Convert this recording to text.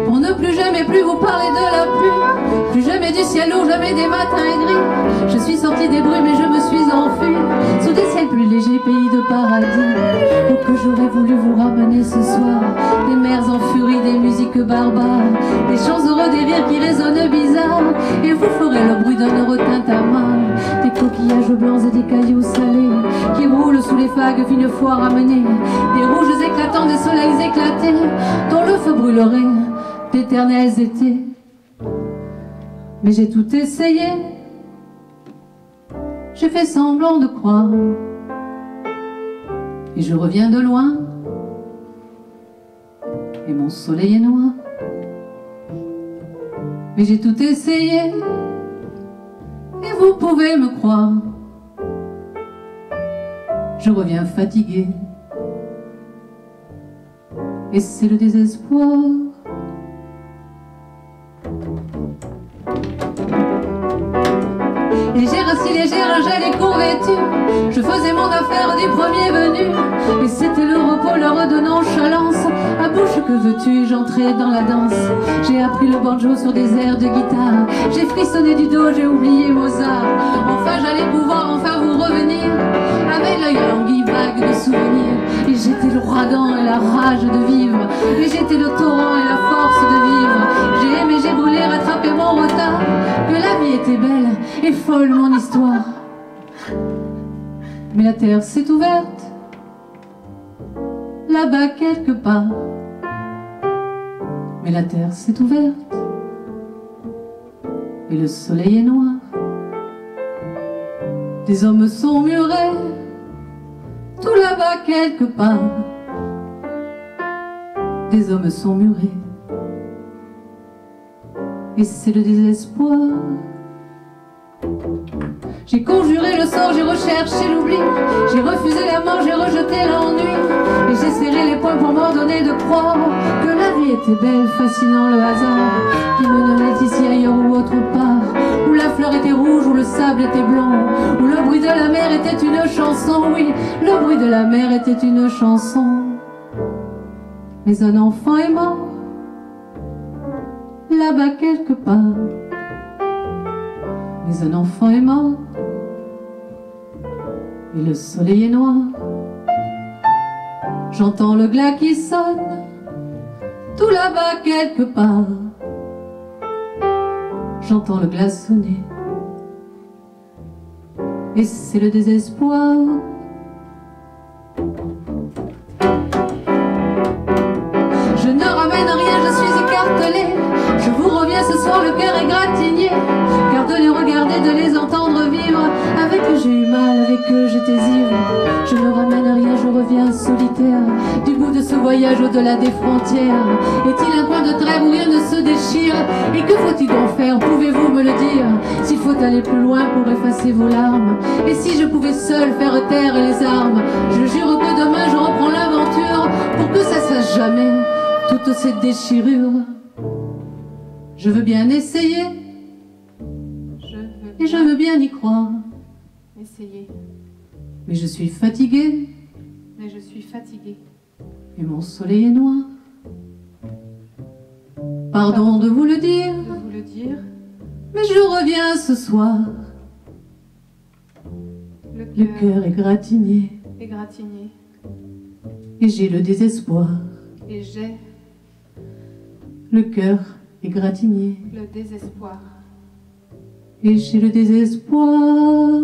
Pour ne plus jamais plus vous parler de la pluie, plus jamais du ciel lourd, jamais des matins aigris. Je suis sortie des brumes et je me suis enfuie sous des ciels plus légers, pays de paradis, où que j'aurais voulu vous ramener ce soir. Des mers en furie, des musiques barbares, des chants heureux, des rires qui résonnent bizarres, et vous ferez le bruit d'un heureux tintamarre, des coquillages blancs et des cailloux salés qui roulent sous les vagues une fois ramenés, des rouges éclatants, des soleils éclatés dont le feu brûlerait d'éternels étés. Mais j'ai tout essayé, j'ai fait semblant de croire, et je reviens de loin, et mon soleil est noir. Mais j'ai tout essayé, et vous pouvez me croire, je reviens fatigué, et c'est le désespoir. Légère, si légère, j'allais convaincue, je faisais mon affaire du premier venu, et c'était le repos, l'heure de nonchalance. À bouche que veux-tu, j'entrais dans la danse. J'ai appris le banjo sur des airs de guitare, j'ai frissonné du dos, j'ai oublié Mozart. Enfin j'allais pouvoir enfin vous revenir, avec l'œil langui vague de souvenirs. Et j'étais l'ouragan et la rage de vivre, et j'étais le torrent et la force de vivre. J'ai aimé, j'ai brûlé, rattrapé mon retard, que la vie était belle et folle mon histoire. Mais la terre s'est ouverte, là-bas quelque part. Mais la terre s'est ouverte, et le soleil est noir. Des hommes sont murés, tout là-bas quelque part. Des hommes sont murés, et c'est le désespoir. J'ai conjuré le sort, j'ai recherché l'oubli, j'ai refusé la mort, j'ai rejeté l'ennui, et j'ai serré les poings pour m'ordonner de croire que la vie était belle, fascinant le hasard qui me menait ici, ailleurs ou autre part, où la fleur était rouge, où le sable était blanc, où le bruit de la mer était une chanson. Oui, le bruit de la mer était une chanson. Mais un enfant est mort, là-bas quelque part. Mais un enfant est mort, et le soleil est noir. J'entends le glas qui sonne, tout là-bas quelque part. J'entends le glas sonner, et c'est le désespoir. Je ne ramène rien, je suis écartelé, je vous reviens ce soir le cœur égratigné, car de les regarder, de les entendre vivre, avec eux j'ai eu mal, avec eux j'étais ivre. Je ne ramène rien, je reviens solitaire, du bout de ce voyage au-delà des frontières. Est-il un point de trêve où rien ne se déchire? Et que faut-il donc faire, pouvez-vous me le dire? S'il faut aller plus loin pour effacer vos larmes, et si je pouvais seul faire taire les armes, je jure que demain je reprends l'aventure, pour que ça sache jamais toute cette déchirure. Je veux bien essayer, et je veux bien y croire. Essayez. Mais je suis fatiguée, Mais je suis fatiguée. et mon soleil est noir. Pardon de vous le dire, De vous le dire, mais je reviens ce soir. Le cœur est gratigné, égratigné. et j'ai le désespoir. Et j'ai Le cœur est gratigné, le désespoir. et j'ai le désespoir.